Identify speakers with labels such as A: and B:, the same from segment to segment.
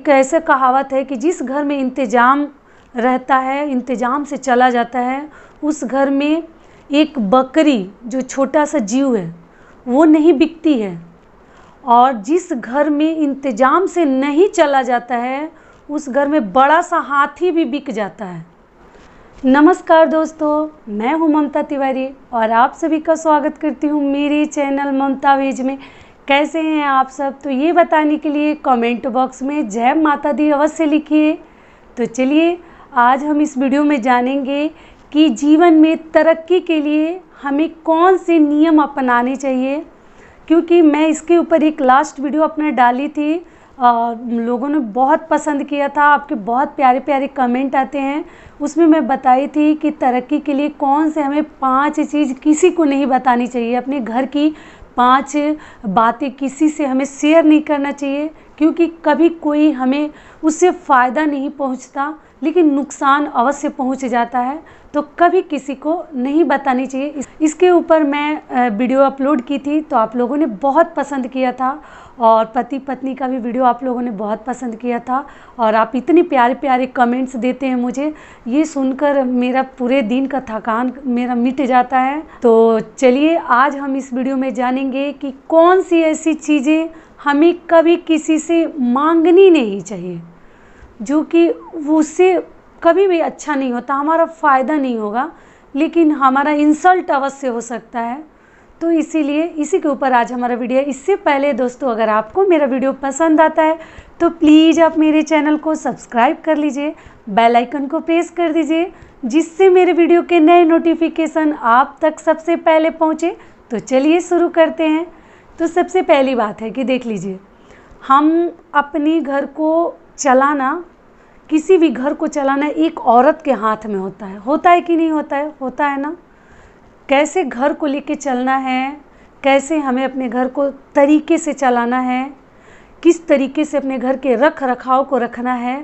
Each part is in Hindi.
A: एक ऐसे कहावत है कि जिस घर में इंतज़ाम रहता है, इंतज़ाम से चला जाता है, उस घर में एक बकरी जो छोटा सा जीव है वो नहीं बिकती है, और जिस घर में इंतज़ाम से नहीं चला जाता है उस घर में बड़ा सा हाथी भी बिक जाता है। नमस्कार दोस्तों, मैं हूं ममता तिवारी और आप सभी का स्वागत करती हूं मेरे चैनल ममता वेज में। कैसे हैं आप सब? तो ये बताने के लिए कमेंट बॉक्स में जय माता दी अवश्य लिखिए। तो चलिए आज हम इस वीडियो में जानेंगे कि जीवन में तरक्की के लिए हमें कौन से नियम अपनाने चाहिए, क्योंकि मैं इसके ऊपर एक लास्ट वीडियो अपने डाली थी, लोगों ने बहुत पसंद किया था। आपके बहुत प्यारे प्यारे कमेंट आते हैं, उसमें मैं बताई थी कि तरक्की के लिए कौन से हमें 5 चीज़ किसी को नहीं बतानी चाहिए। अपने घर की 5 बातें किसी से हमें शेयर नहीं करना चाहिए, क्योंकि कभी कोई हमें उससे फ़ायदा नहीं पहुंचता लेकिन नुकसान अवश्य पहुंच जाता है। तो कभी किसी को नहीं बतानी चाहिए। इसके ऊपर मैं वीडियो अपलोड की थी, तो आप लोगों ने बहुत पसंद किया था, और पति पत्नी का भी वीडियो आप लोगों ने बहुत पसंद किया था, और आप इतने प्यारे प्यारे कमेंट्स देते हैं मुझे, ये सुनकर मेरा पूरे दिन का थकान मेरा मिट जाता है। तो चलिए आज हम इस वीडियो में जानेंगे कि कौन सी ऐसी चीज़ें हमें कभी किसी से मांगनी नहीं चाहिए, जो कि उससे कभी भी अच्छा नहीं होता, हमारा फ़ायदा नहीं होगा लेकिन हमारा इंसल्ट अवश्य हो सकता है। तो इसीलिए इसी के ऊपर आज हमारा वीडियो है। इससे पहले दोस्तों, अगर आपको मेरा वीडियो पसंद आता है तो प्लीज़ आप मेरे चैनल को सब्सक्राइब कर लीजिए, बेल आइकन को प्रेस कर दीजिए, जिससे मेरे वीडियो के नए नोटिफिकेशन आप तक सबसे पहले पहुँचे। तो चलिए शुरू करते हैं। तो सबसे पहली बात है कि देख लीजिए, हम अपने घर को चलाना, किसी भी घर को चलाना एक औरत के हाथ में होता है कि नहीं होता है? होता है ना। कैसे घर को लेके चलना है, कैसे हमें अपने घर को तरीके से चलाना है, किस तरीके से अपने घर के रख रखाव को रखना है,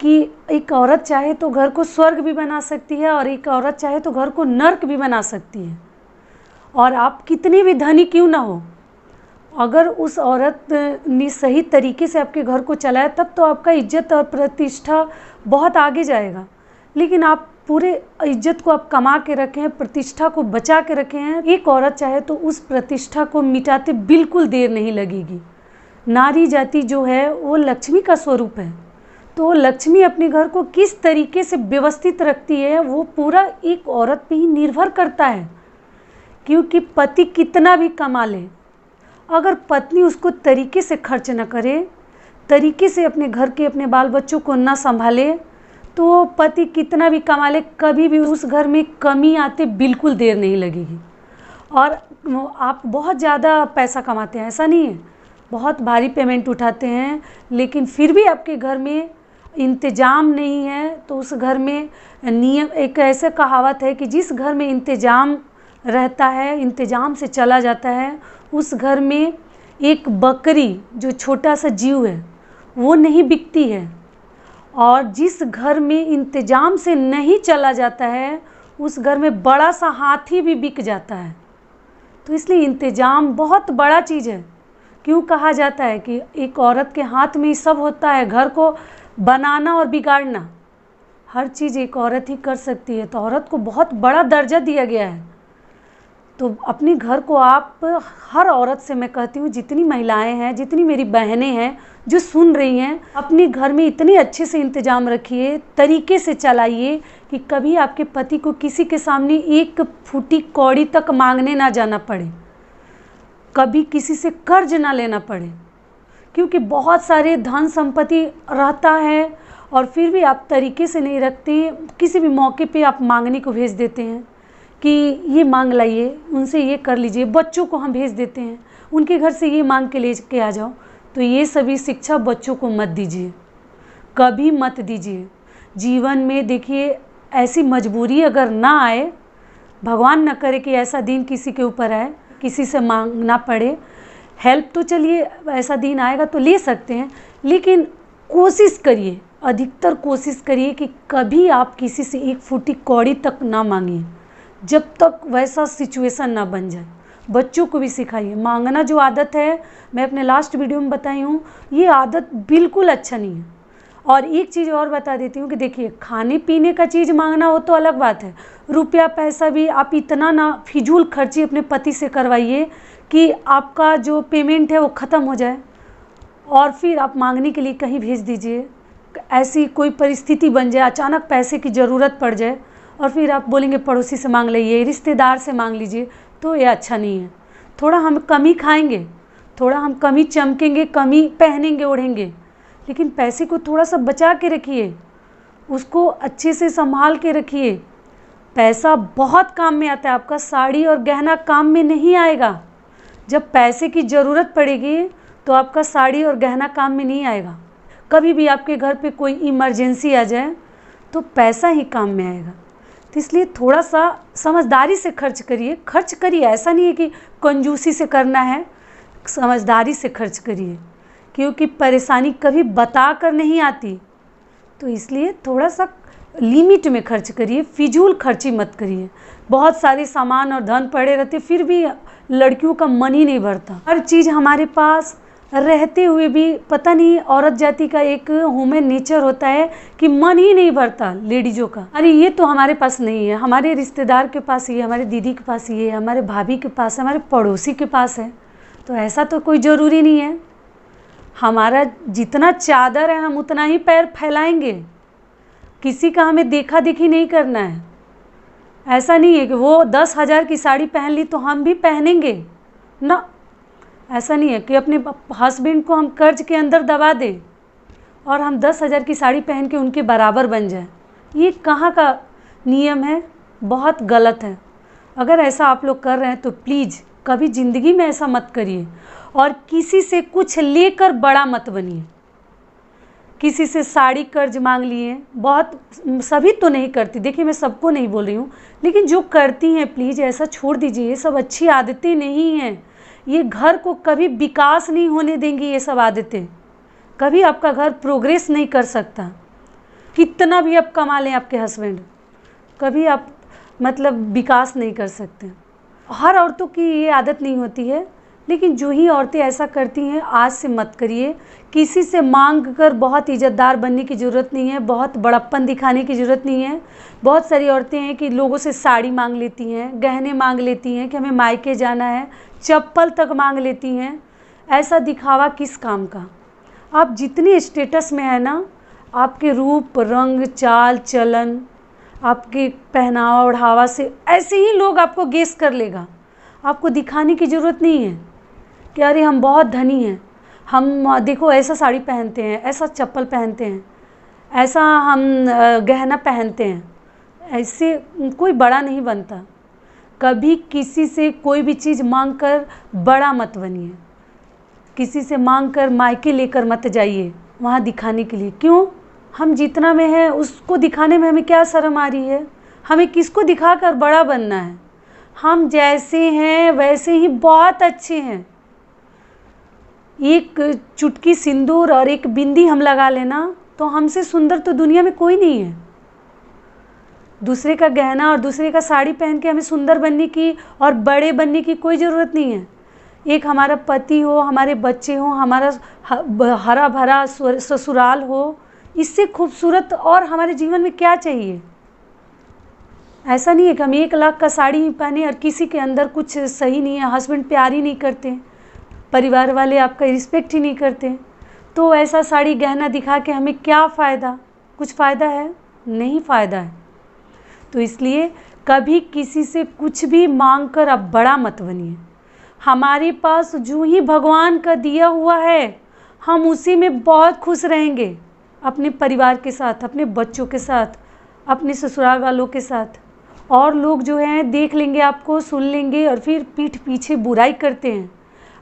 A: कि एक औरत चाहे तो घर को स्वर्ग भी बना सकती है और एक औरत चाहे तो घर को नर्क भी बना सकती है। और आप कितनी भी धनी क्यों ना हो, अगर उस औरत ने सही तरीके से आपके घर को चलाया तब तो आपका इज्जत और प्रतिष्ठा बहुत आगे जाएगा। लेकिन आप पूरे इज्जत को आप कमा के रखे हैं, प्रतिष्ठा को बचा के रखे हैं, एक औरत चाहे तो उस प्रतिष्ठा को मिटाते बिल्कुल देर नहीं लगेगी। नारी जाति जो है वो लक्ष्मी का स्वरूप है, तो लक्ष्मी अपने घर को किस तरीके से व्यवस्थित रखती है वो पूरा एक औरत पे ही निर्भर करता है। क्योंकि पति कितना भी कमा ले, अगर पत्नी उसको तरीके से खर्च न करे, तरीके से अपने घर के अपने बाल बच्चों को न संभाले, तो पति कितना भी कमा ले, कभी भी उस घर में कमी आते बिल्कुल देर नहीं लगेगी। और आप बहुत ज़्यादा पैसा कमाते हैं, ऐसा नहीं है, बहुत भारी पेमेंट उठाते हैं, लेकिन फिर भी आपके घर में इंतज़ाम नहीं है, तो उस घर में नियम, एक ऐसे कहावत है कि जिस घर में इंतज़ाम रहता है, इंतज़ाम से चला जाता है, उस घर में एक बकरी जो छोटा सा जीव है वो नहीं बिकती है, और जिस घर में इंतज़ाम से नहीं चला जाता है उस घर में बड़ा सा हाथी भी बिक जाता है। तो इसलिए इंतज़ाम बहुत बड़ा चीज़ है। क्यों कहा जाता है कि एक औरत के हाथ में ही सब होता है, घर को बनाना और बिगाड़ना, हर चीज़ एक औरत ही कर सकती है। तो औरत को बहुत बड़ा दर्जा दिया गया है। तो अपने घर को आप, हर औरत से मैं कहती हूँ, जितनी महिलाएं हैं, जितनी मेरी बहनें हैं जो सुन रही हैं, अपने घर में इतने अच्छे से इंतज़ाम रखिए, तरीके से चलाइए कि कभी आपके पति को किसी के सामने एक फूटी कौड़ी तक मांगने ना जाना पड़े, कभी किसी से कर्ज ना लेना पड़े। क्योंकि बहुत सारे धन संपत्ति रहता है और फिर भी आप तरीके से नहीं रखते, किसी भी मौके पे आप मांगने को भेज देते हैं कि ये मांग लाइए, उनसे ये कर लीजिए। बच्चों को हम भेज देते हैं, उनके घर से ये मांग के ले के आ जाओ। तो ये सभी शिक्षा बच्चों को मत दीजिए, कभी मत दीजिए। जीवन में देखिए, ऐसी मजबूरी अगर ना आए, भगवान न करे कि ऐसा दिन किसी के ऊपर आए, किसी से मांगना पड़े हेल्प, तो चलिए ऐसा दिन आएगा तो ले सकते हैं, लेकिन कोशिश करिए, अधिकतर कोशिश करिए कि कभी आप किसी से एक फूटी कौड़ी तक ना मांगिए, जब तक वैसा सिचुएशन ना बन जाए। बच्चों को भी सिखाइए। मांगना जो आदत है, मैं अपने लास्ट वीडियो में बताई हूँ, ये आदत बिल्कुल अच्छा नहीं है। और एक चीज़ और बता देती हूँ कि देखिए, खाने पीने का चीज़ मांगना हो तो अलग बात है, रुपया पैसा भी आप इतना ना फिजूल खर्ची अपने पति से करवाइए कि आपका जो पेमेंट है वो ख़त्म हो जाए, और फिर आप मांगने के लिए कहीं भेज दीजिए। ऐसी कोई परिस्थिति बन जाए, अचानक पैसे की ज़रूरत पड़ जाए, और फिर आप बोलेंगे पड़ोसी से मांग लीजिए, रिश्तेदार से मांग लीजिए, तो ये अच्छा नहीं है। थोड़ा हम कम ही खाएंगे, थोड़ा हम कम ही चमकेंगे, कम ही पहनेंगे ओढ़ेंगे, लेकिन पैसे को थोड़ा सा बचा के रखिए, उसको अच्छे से संभाल के रखिए। पैसा बहुत काम में आता है, आपका साड़ी और गहना काम में नहीं आएगा। जब पैसे की ज़रूरत पड़ेगी तो आपका साड़ी और गहना काम में नहीं आएगा। कभी भी आपके घर पे कोई इमरजेंसी आ जाए तो पैसा ही काम में आएगा। तो इसलिए थोड़ा सा समझदारी से खर्च करिए। खर्च करिए, ऐसा नहीं है कि कंजूसी से करना है, समझदारी से खर्च करिए, क्योंकि परेशानी कभी बता कर नहीं आती। तो इसलिए थोड़ा सा लिमिट में खर्च करिए, फिजूल खर्ची मत करिए। बहुत सारे सामान और धन पड़े रहते, फिर भी लड़कियों का मन ही नहीं भरता। हर चीज़ हमारे पास रहते हुए भी पता नहीं, औरत जाति का एक ह्यूमन नेचर होता है कि मन ही नहीं भरता लेडीज़ों का। अरे ये तो हमारे पास नहीं है, हमारे रिश्तेदार के पास ये, हमारे दीदी के पास ये, हमारे भाभी के पास, हमारे पड़ोसी के पास है, तो ऐसा तो कोई ज़रूरी नहीं है। हमारा जितना चादर है हम उतना ही पैर फैलाएंगे। किसी का हमें देखा देखी नहीं करना है। ऐसा नहीं है कि वो 10,000 की साड़ी पहन ली तो हम भी पहनेंगे ना। ऐसा नहीं है कि अपने हस्बैंड को हम कर्ज के अंदर दबा दें और हम 10,000 की साड़ी पहन के उनके बराबर बन जाए। ये कहाँ का नियम है, बहुत गलत है। अगर ऐसा आप लोग कर रहे हैं तो प्लीज़ कभी ज़िंदगी में ऐसा मत करिए, और किसी से कुछ लेकर बड़ा मत बनिए। किसी से साड़ी कर्ज मांग लिए, बहुत सभी तो नहीं करती, देखिए मैं सबको नहीं बोल रही हूँ, लेकिन जो करती हैं प्लीज़ ऐसा छोड़ दीजिए। ये सब अच्छी आदतें नहीं हैं, ये घर को कभी विकास नहीं होने देंगी। ये सब आदतें कभी आपका घर प्रोग्रेस नहीं कर सकता। कितना भी आप कमा लें आपके हस्बैंड, कभी आप मतलब विकास नहीं कर सकते। हर औरतों की ये आदत नहीं होती है, लेकिन जो ही औरतें ऐसा करती हैं आज से मत करिए। किसी से मांग कर बहुत इज़्ज़तदार बनने की ज़रूरत नहीं है, बहुत बड़प्पन दिखाने की ज़रूरत नहीं है। बहुत सारी औरतें हैं कि लोगों से साड़ी मांग लेती हैं, गहने मांग लेती हैं कि हमें मायके जाना है, चप्पल तक मांग लेती हैं। ऐसा दिखावा किस काम का? आप जितने स्टेटस में है ना, आपके रूप रंग चाल चलन, आपके पहनावा ओढ़ावा से ऐसे ही लोग आपको गेस कर लेगा। आपको दिखाने की ज़रूरत नहीं है कि अरे हम बहुत धनी हैं, हम देखो ऐसा साड़ी पहनते हैं, ऐसा चप्पल पहनते हैं, ऐसा हम गहना पहनते हैं। ऐसे कोई बड़ा नहीं बनता। कभी किसी से कोई भी चीज़ मांग कर बड़ा मत बनिए। किसी से मांग कर मायके लेकर मत जाइए वहाँ दिखाने के लिए। क्यों? हम जितना में है उसको दिखाने में हमें क्या शर्म आ रही है? हमें किसको दिखाकर बड़ा बनना है? हम जैसे हैं वैसे ही बहुत अच्छे हैं। एक चुटकी सिंदूर और एक बिंदी हम लगा लेना तो हमसे सुंदर तो दुनिया में कोई नहीं है। दूसरे का गहना और दूसरे का साड़ी पहन के हमें सुंदर बनने की और बड़े बनने की कोई ज़रूरत नहीं है। एक हमारा पति हो, हमारे बच्चे हो, हमारा हरा भरा ससुराल हो, इससे खूबसूरत और हमारे जीवन में क्या चाहिए? ऐसा नहीं है कि हम 1 लाख का साड़ी ही पहने और किसी के अंदर कुछ सही नहीं है, हस्बैंड प्यार ही नहीं करते, परिवार वाले आपका रिस्पेक्ट ही नहीं करते, तो ऐसा साड़ी गहना दिखा के हमें क्या फ़ायदा? कुछ फ़ायदा है? नहीं फ़ायदा है। तो इसलिए कभी किसी से कुछ भी मांग कर आप बड़ा मत बनिए। हमारे पास जो ही भगवान का दिया हुआ है हम उसी में बहुत खुश रहेंगे, अपने परिवार के साथ, अपने बच्चों के साथ, अपने ससुराल वालों के साथ। और लोग जो हैं देख लेंगे आपको, सुन लेंगे और फिर पीठ पीछे बुराई करते हैं।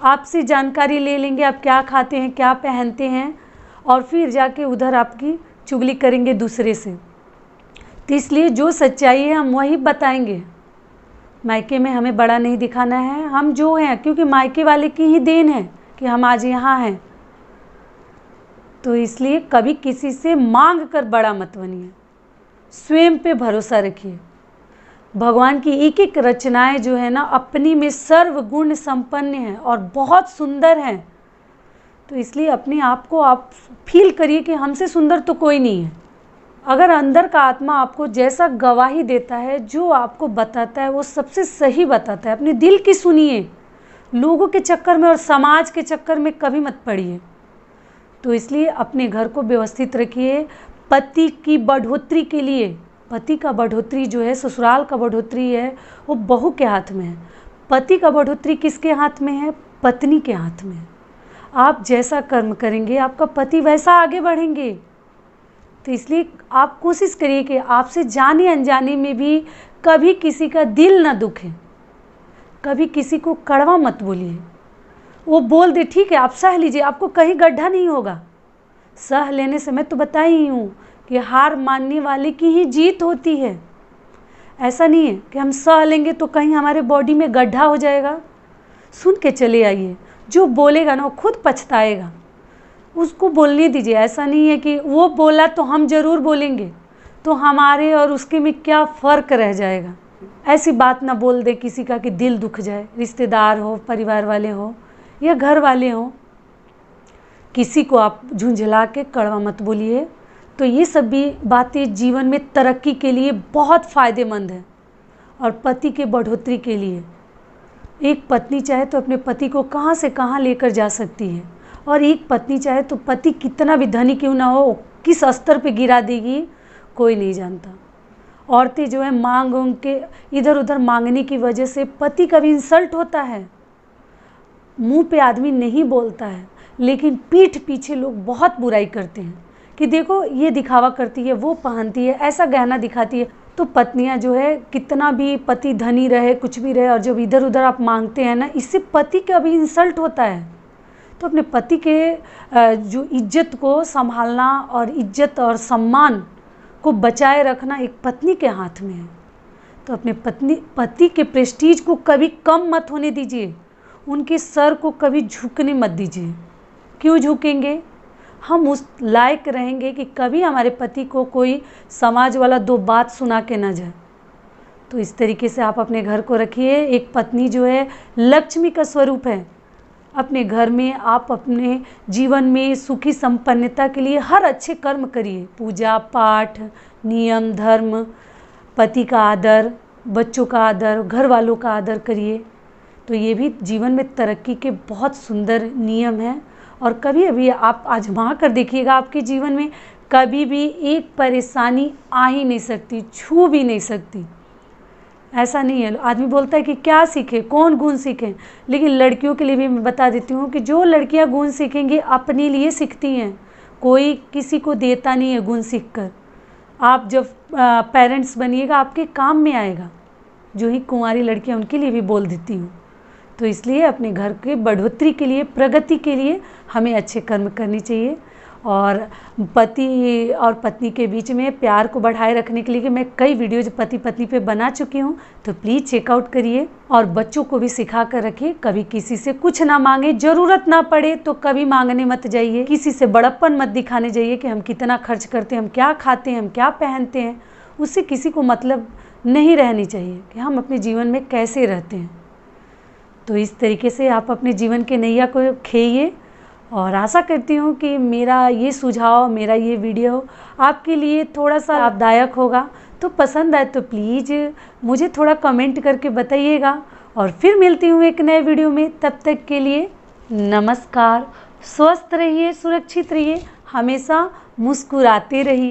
A: आपसे जानकारी ले लेंगे आप क्या खाते हैं, क्या पहनते हैं, और फिर जाके उधर आपकी चुगली करेंगे दूसरे से। तो इसलिए जो सच्चाई है हम वही बताएंगे। मायके में हमें बड़ा नहीं दिखाना है, हम जो हैं, क्योंकि मायके वाले की ही देन है कि हम आज यहाँ हैं। तो इसलिए कभी किसी से मांग कर बड़ा मत बनिए, स्वयं पे भरोसा रखिए। भगवान की एक एक रचनाएं जो है ना अपनी में सर्वगुण संपन्न है और बहुत सुंदर हैं। तो इसलिए अपने आप को आप फील करिए कि हमसे सुंदर तो कोई नहीं है। अगर अंदर का आत्मा आपको जैसा गवाही देता है, जो आपको बताता है वो सबसे सही बताता है। अपने दिल की सुनिए, लोगों के चक्कर में और समाज के चक्कर में कभी मत पड़िए। तो इसलिए अपने घर को व्यवस्थित रखिए। पति की बढ़ोतरी के लिए, पति का बढ़ोतरी जो है, ससुराल का बढ़ोतरी है, वो बहू के हाथ में है। पति का बढ़ोतरी किसके हाथ में है? पत्नी के हाथ में है। आप जैसा कर्म करेंगे आपका पति वैसा आगे बढ़ेंगे। तो इसलिए आप कोशिश करिए कि आपसे जाने अनजाने में भी कभी किसी का दिल ना दुखे, कभी किसी को कड़वा मत बोलिए। वो बोल दे ठीक है आप सह लीजिए, आपको कहीं गड्ढा नहीं होगा। सह लेने से मैं तो बता ही हूँ कि हार मानने वाले की ही जीत होती है। ऐसा नहीं है कि हम सह लेंगे तो कहीं हमारे बॉडी में गड्ढा हो जाएगा। सुन के चले आइए, जो बोलेगा ना वो खुद पछताएगा, उसको बोलने दीजिए। ऐसा नहीं है कि वो बोला तो हम ज़रूर बोलेंगे, तो हमारे और उसके में क्या फ़र्क रह जाएगा। ऐसी बात ना बोल दे किसी का कि दिल दुख जाए, रिश्तेदार हो, परिवार वाले हो या घर वाले हो, किसी को आप झुंझला के कड़वा मत बोलिए। तो ये सब भी बातें जीवन में तरक्की के लिए बहुत फ़ायदेमंद है और पति के बढ़ोतरी के लिए। एक पत्नी चाहे तो अपने पति को कहाँ से कहाँ लेकर जा सकती है, और एक पत्नी चाहे तो पति कितना भी धनी क्यों ना हो किस स्तर पे गिरा देगी कोई नहीं जानता। औरतें जो है मांग के इधर उधर मांगने की वजह से पति का भी इंसल्ट होता है। मुंह पे आदमी नहीं बोलता है, लेकिन पीठ पीछे लोग बहुत बुराई करते हैं कि देखो ये दिखावा करती है, वो पहनती है, ऐसा गहना दिखाती है। तो पत्नियां जो है कितना भी पति धनी रहे, कुछ भी रहे, और जब इधर उधर आप मांगते हैं ना, इससे पति का भी इंसल्ट होता है। तो अपने पति के जो इज्जत को संभालना और इज्जत और सम्मान को बचाए रखना एक पत्नी के हाथ में है। तो अपने पति के प्रेस्टीज को कभी कम मत होने दीजिए, उनके सर को कभी झुकने मत दीजिए। क्यों झुकेंगे? हम उस लायक रहेंगे कि कभी हमारे पति को कोई समाज वाला दो बात सुना के ना जाए। तो इस तरीके से आप अपने घर को रखिए। एक पत्नी जो है लक्ष्मी का स्वरूप है। अपने घर में आप अपने जीवन में सुखी संपन्नता के लिए हर अच्छे कर्म करिए, पूजा पाठ, नियम धर्म, पति का आदर, बच्चों का आदर, घर वालों का आदर करिए। तो ये भी जीवन में तरक्की के बहुत सुंदर नियम हैं। और कभी अभी आप आजमा कर देखिएगा, आपके जीवन में कभी भी एक परेशानी आ ही नहीं सकती, छू भी नहीं सकती। ऐसा नहीं है। आदमी बोलता है कि क्या सीखे, कौन गुण सीखें, लेकिन लड़कियों के लिए भी मैं बता देती हूँ कि जो लड़कियाँ गुण सीखेंगी अपने लिए सीखती हैं, कोई किसी को देता नहीं है गुण सीख कर। आप जब पेरेंट्स बनिएगा आपके काम में आएगा। जो ही कुंवारी लड़कियाँ उनके लिए भी बोल देती हूँ। तो इसलिए अपने घर के बढ़ोतरी के लिए, प्रगति के लिए हमें अच्छे कर्म करनी चाहिए। और पति और पत्नी के बीच में प्यार को बढ़ाए रखने के लिए कि मैं कई वीडियोज पति पत्नी पे बना चुकी हूँ, तो प्लीज़ चेकआउट करिए। और बच्चों को भी सिखा कर रखिए, कभी किसी से कुछ ना मांगे, ज़रूरत ना पड़े तो कभी मांगने मत जाइए। किसी से बड़प्पन मत दिखाने जाइए कि हम कितना खर्च करते हैं, हम क्या खाते हैं, हम क्या पहनते हैं। उससे किसी को मतलब नहीं रहनी चाहिए कि हम अपने जीवन में कैसे रहते हैं। तो इस तरीके से आप अपने जीवन के नैया को खेइए। और आशा करती हूँ कि मेरा ये सुझाव, मेरा ये वीडियो आपके लिए थोड़ा सा लाभदायक होगा। तो पसंद आए तो प्लीज़ मुझे थोड़ा कमेंट करके बताइएगा। और फिर मिलती हूँ एक नए वीडियो में। तब तक के लिए नमस्कार। स्वस्थ रहिए, सुरक्षित रहिए, हमेशा मुस्कुराते रहिए।